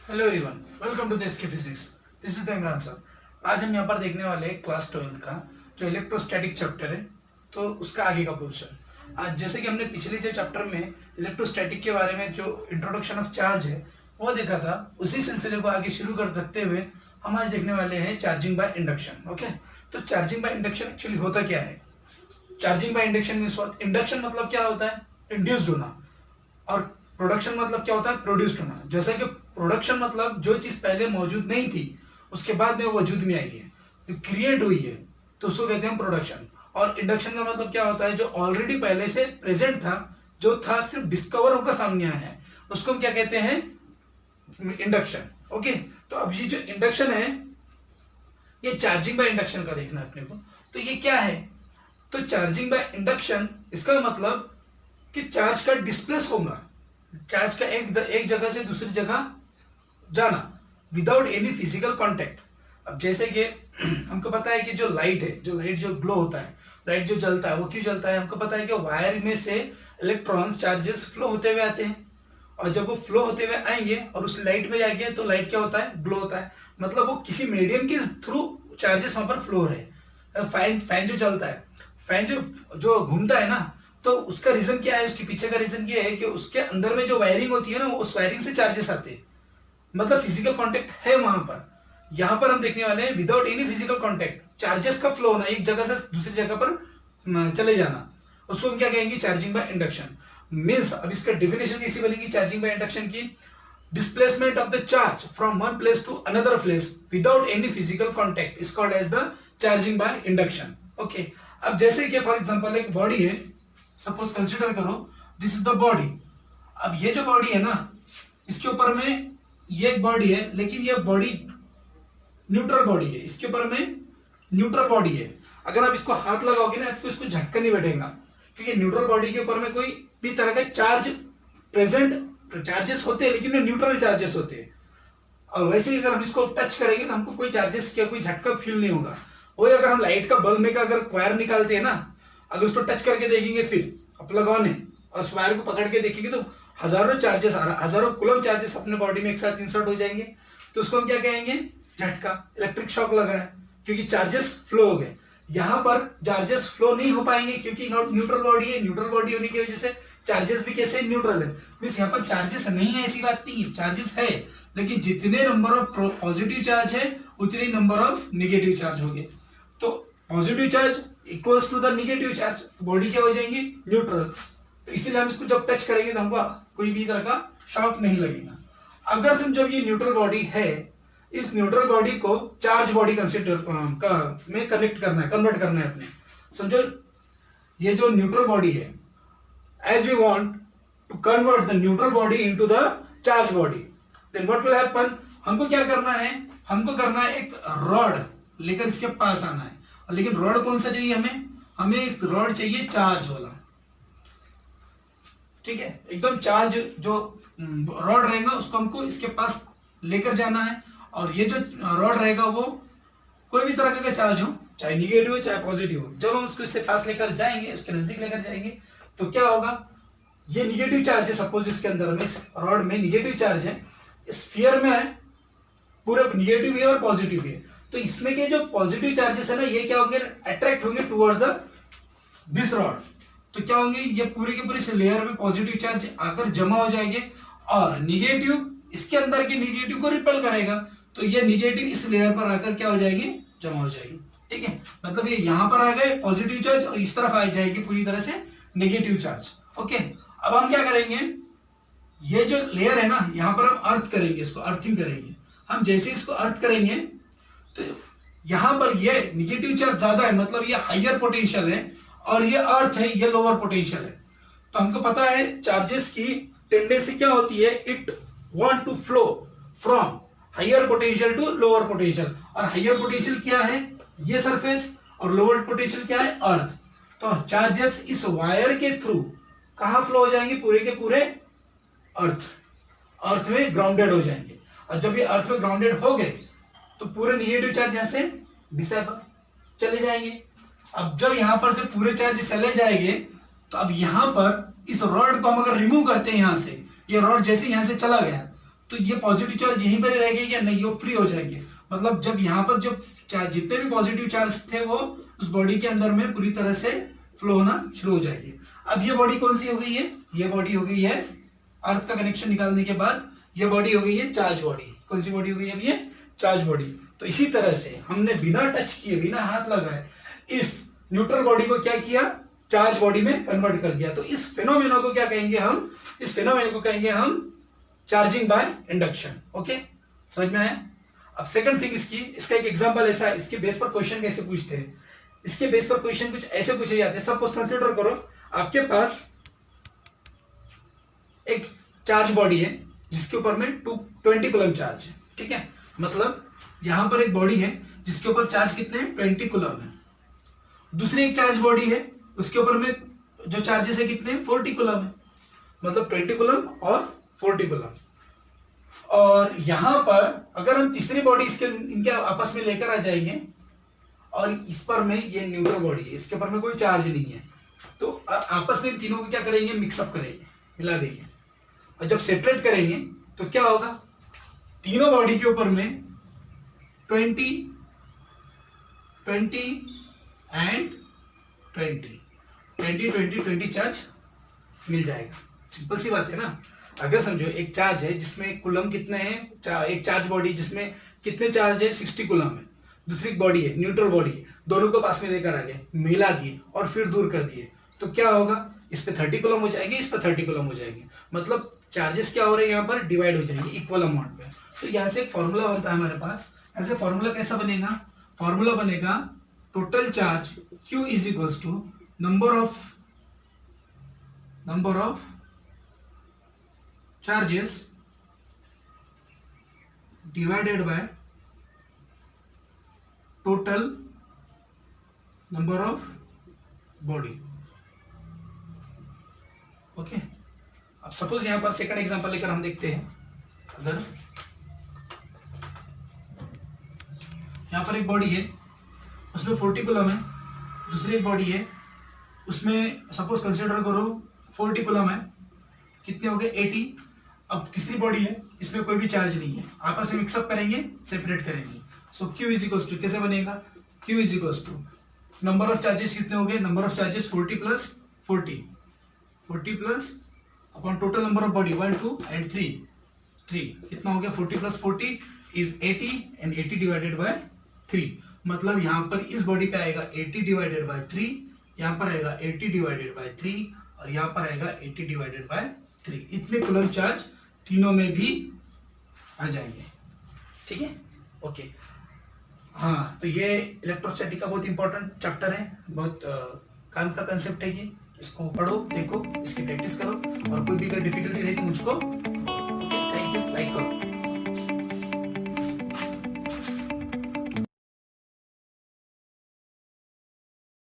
Hello everyone, welcome to the SK physics. This is the Imran sir. आज हम यहाँ पर देखने वाले हैं क्लास 12 का जो इलेक्ट्रोस्टैटिक चैप्टर है, तो उसका आगे का पोर्शन। आज जैसे कि हमने पिछले जो चैप्टर में इलेक्ट्रोस्टैटिक के बारे में जो इंट्रोडक्शन ऑफ चार्ज है वो देखा था, उसी सिलसिले को आगे शुरू कर रखते हुए हम आज देखने वाले हैं चार्जिंग बाय इंडक्शन। ओके, तो चार्जिंग बाय इंडक्शन एक्चुअली होता क्या है? Charging by induction means what? Induction मतलब क्या होता है? इंड्यूस्ड होना। और प्रोडक्शन मतलब क्या होता है? प्रोड्यूस्ड होना। जैसे कि प्रोडक्शन मतलब जो चीज पहले मौजूद नहीं थी उसके बाद में वजूद में आई है, क्रिएट हुई है, तो उसको कहते हैं प्रोडक्शन। और इंडक्शन का मतलब क्या होता है? जो ऑलरेडी पहले से प्रेजेंट था, जो था सिर्फ डिस्कवर होकर सामने आया है, उसको हम क्या कहते हैं? इंडक्शन। ओके, तो अब ये जो इंडक्शन है ये चार्जिंग बाय इंडक्शन का देखना है अपने को। तो ये क्या है? तो चार्जिंग बाय इंडक्शन, इसका मतलब कि चार्ज का डिस्प्लेस होगा, चार्ज का एक जगह से दूसरी जगह जाना विदाउट एनी फिजिकल कांटेक्ट। अब जैसे कि हमको पता है कि जो लाइट है, जो लाइट जो ग्लो होता है, लाइट जो जलता है, वो क्यों जलता है? हमको पता है कि वायर में से इलेक्ट्रॉन्स चार्जेस फ्लो होते हुए आते हैं, और जब वो फ्लो होते हुए आएंगे और उस लाइट में जाएंगे तो लाइट क्या होता है? ग्लो होता है। मतलब वो किसी मीडियम के थ्रू चार्जेस वहां पर फ्लो हो रहे हैं। फैन फैन जो चलता है, फैन जो घूमता है ना, तो उसका रीजन क्या है? उसके पीछे का रीजन ये है कि उसके अंदर में जो वायरिंग होती है ना, उस वायरिंग से चार्जेस आते हैं। मतलब फिजिकल कांटेक्ट है वहां पर। यहां पर हम देखने वाले हैं without any physical contact charges का फ्लो होना, एक जगह से दूसरी जगह पर चले जाना, उसको हम क्या कहेंगे? Charging by induction. मींस अब इसका डेफिनेशन कैसी बनेगी चार्जिंग बाय इंडक्शन की? Displacement of the charge from one place to another place without any physical contact is called as the charging by induction. Okay, अब जैसे कि फॉर एग्जांपल एक body है, सपोज कंसीडर करो this is the body. अब ये जो body है ना, इसके ऊपर में ये एक बॉडी है, लेकिन ये बॉडी न्यूट्रल बॉडी है, इसके ऊपर में न्यूट्रल बॉडी है। अगर आप इसको हाथ लगाओगे ना, आपको इसको झटका नहीं बैठेगा, क्योंकि न्यूट्रल बॉडी के ऊपर में कोई भी तरह का चार्ज प्रेजेंट, चार्जेस होते हैं लेकिन न्यूट्रल चार्जेस होते हैं। और वैसे ही अगर हम इसको टच करेंगे तो हमको कोई चार्जेस या कोई झटका फील नहीं होगा। वही अगर हम लाइट का बल्ब में का अगर वायर निकालते हैं ना, अगर उसको टच करके देखेंगे फिर अब लगाओ ने, और उस वायर को पकड़ के देखेंगे तो हजारों चार्जेस आ रहा, हजारों कुलम चार्जेस अपने बॉडी में एक साथ इंसर्ट हो जाएंगे, तो उसको हम क्या कहेंगे? झटका, इलेक्ट्रिक शॉक लगा है, क्योंकि चार्जेस फ्लो हो गए। यहां पर चार्जेस फ्लो नहीं हो पाएंगे क्योंकि न्यूट्रल बॉडी है, न्यूट्रल बॉडी होने की वजह से चार्जेस भी कैसे? न्यूट्रल है। मींस यहाँ पर चार्जेस नहीं है ऐसी बात नहीं है, चार्जेस है, लेकिन जितने नंबर ऑफ पॉजिटिव चार्ज है उतने नंबर ऑफ नेगेटिव चार्ज होंगे। तो positive charge equals to the negative charge, body क्या हो जाएंगी? न्यूट्रल। तो इसीलिए हम इसको जब टच करेंगे तो हमको कोई भी तरह का शॉक नहीं लगेगा। अगर हम जब ये न्यूट्रल बॉडी है, इस न्यूट्रल बॉडी को चार्ज बॉडी कंसिडर में कनेक्ट करना है, कन्वर्ट करना है अपने। समझो ये जो न्यूट्रल बॉडी है, as we want to convert the neutral body into the charge body, then what will happen? हमको क्या करना है? हमको करना है एक रॉड लेकर इसके पास आना है। लेकिन रॉड कौन सा चाहिए हमें? हमें इस रॉड चाहिए चार्ज वाला, ठीक है? एकदम चार्ज जो रॉड रहेगा उसको हमको इसके पास लेकर जाना है, और ये जो रॉड रहेगा वो कोई भी तरह का चार्ज हो, चाहे निगेटिव हो चाहे पॉजिटिव हो, जब हम उसको इससे पास लेकर जाएंगे, इसके नजदीक लेकर जाएंगे, तो क्या होगा? ये निगेटिव चार्ज है, सपोज इसके अंदर में, इस रॉड में निगेटिव चार्ज है, स्फीयर में है, पूरे निगेटिव है और पॉजिटिव है। तो इसमें के जो पॉजिटिव चार्जेस है ना, ये क्या होंगे? अट्रैक्ट होंगे टुवर्ड्स द दिस रॉड। तो क्या होंगे? ये पूरे के पूरे इस लेयर में पॉजिटिव चार्ज आकर जमा हो जाएंगे, और निगेटिव इसके अंदर के निगेटिव को रिपेल करेगा, तो ये निगेटिव इस लेयर पर आकर क्या हो जाएगी? जमा हो जाएगी। ठीक है, मतलब ये यहां पर आ गए पॉजिटिव चार्ज, और इस तरफ आ जाएगी पूरी तरह से नेगेटिव चार्ज। ओके, अब हम क्या करेंगे? ये जो लेयर है ना, यहां पर हम अर्थ करेंगे, इसको अर्थिंग करेंगे। हम जैसे इसको अर्थ करेंगे तो यहां पर ये निगेटिव चार्ज ज्यादा है, मतलब ये हाइयर पोटेंशियल है, और ये अर्थ है, ये लोअर पोटेंशियल है। तो हमको पता है चार्जेस की टेंडेंसी क्या होती है? It want to flow from higher potential to lower potential. और हाइयर पोटेंशियल क्या है? ये सरफेस, और लोअर पोटेंशियल क्या है? अर्थ। तो चार्जेस इस वायर के थ्रू कहां फ्लो हो जाएंगे? पूरे के पूरे अर्थ में ग्राउंडेड हो जाएंगे। और जब ये अर्थ में ग्राउंडेड हो गए तो पूरे निगेटिव चार्ज यहां से डिसेबल चले जाएंगे। अब जब यहां पर से पूरे चार्ज चले जाएंगे, तो अब यहां पर इस रॉड को हम अगर रिमूव करते हैं यहां से, ये रॉड जैसे यहां से चला गया, तो ये पॉजिटिव चार्ज यहीं पर ही रहेंगे क्या? नहीं, वो फ्री हो जाएंगे। मतलब जब यहाँ पर जब जितने भी पॉजिटिव चार्ज थे वो उस बॉडी के अंदर में पूरी तरह से फ्लो होना शुरू हो जाएगी। अब ये बॉडी कौन सी हो गई है? ये बॉडी हो गई है अर्थ का कनेक्शन निकालने के बाद ये बॉडी हो गई है चार्ज बॉडी। कौन सी बॉडी हो गई है? अब ये चार्ज बॉडी। तो इसी तरह से हमने बिना टच किए, बिना हाथ लगाए इस न्यूट्रल बॉडी को क्या किया? चार्ज बॉडी में कन्वर्ट कर दिया। तो इस फेनोमेना को क्या कहेंगे हम? इस फेनोमेना को कहेंगे हम चार्जिंग बाय इंडक्शन। ओके, समझ में आया? अब सेकंड थिंग इसका एक एग्जांपल ऐसा है, इसके बेस पर क्वेश्चन कैसे पूछते हैं। इसके बेस पर क्वेश्चन कुछ ऐसे पूछे जाते हैं। सपोज कंसीडर करो आपके पास एक चार्ज बॉडी है जिसके ऊपर में 20 कूलम चार्ज है, ठीक है। मतलब यहां पर एक बॉडी है जिसके ऊपर चार्ज कितने हैं? 20 कूलम है। दूसरी एक चार्ज बॉडी है उसके ऊपर में जो चार्जेस है कितने हैं? 40 कूलम है। मतलब 20 कूलम और 40 कूलम। और यहां पर अगर हम तीसरी बॉडी इनके आपस में लेकर आ जाएंगे और इस पर में ये न्यूट्रल बॉडी है, इसके ऊपर में कोई चार्ज नहीं है, तो आपस में इन तीनों को क्या करेंगे? मिक्सअप करेंगे, मिला देंगे। और जब सेपरेट करेंगे तो क्या होगा? तीनों बॉडी के ऊपर में 20 एंड 20 चार्ज मिल जाएगा। सिंपल सी बात है ना। अगर समझो एक चार्ज है जिसमें कुलम कितने हैं, एक चार्ज बॉडी जिसमें कितने चार्ज है? 60 कुलम है। दूसरी बॉडी है न्यूट्रल बॉडी है, दोनों को पास में लेकर आ गए, मिला दिए और फिर दूर कर दिए, तो क्या होगा? इस पे 30 कुलम हो जाएंगे, इस पे 30 कुलम हो जाएंगे। मतलब चार्जेस क्या हो रहे हैं? यहाँ पर डिवाइड हो जाएंगे इक्वल अमाउंट पे। तो यहाँ से एक फॉर्मूला बनता है हमारे पास। ऐसे फॉर्मूला कैसा बनेगा? फॉर्मूला बनेगा total charge Q is equals to number of charges divided by total number of body. Okay, अब सपोज यहां पर सेकंड एग्जांपल लेकर हम देखते हैं। अगर यहां पर एक बॉडी है उसमें 40 कूलम है, दूसरी एक बॉडी है उसमें सपोज कंसीडर करो 40 कूलम है, कितने हो गए? 80। अब तीसरी बॉडी है इसमें कोई भी चार्ज नहीं है, आपस में मिक्सअप करेंगे, सेपरेट करेंगे। So Q is equals to कैसे बनेगा? Q is equals to number of charges कितने हो गए? Number of charges 40 plus 40 plus upon total number of body 1 2 and 3 कितना हो गया? 40 plus 40 is 80 and 80 divided by 3। मतलब यहां पर इस बॉडी पे आएगा 80 डिवाइडेड बाय 3, यहां पर आएगा 80 डिवाइडेड बाय 3 और यहां पर आएगा 80 डिवाइडेड बाय 3। इतने कूलम चार्ज तीनों में भी आ जाएंगे, ठीक है। ओके, हाँ, तो ये इलेक्ट्रोस्टैटिक का बहुत इंपॉर्टेंट चैप्टर है, बहुत काम का कंसेप्ट है ये। इसको पढ़ो, देखो, इसकी प्रैक्टिस करो और कोई भी अगर डिफिकल्टी रही तो मुझको थैंक यू लाइक करो।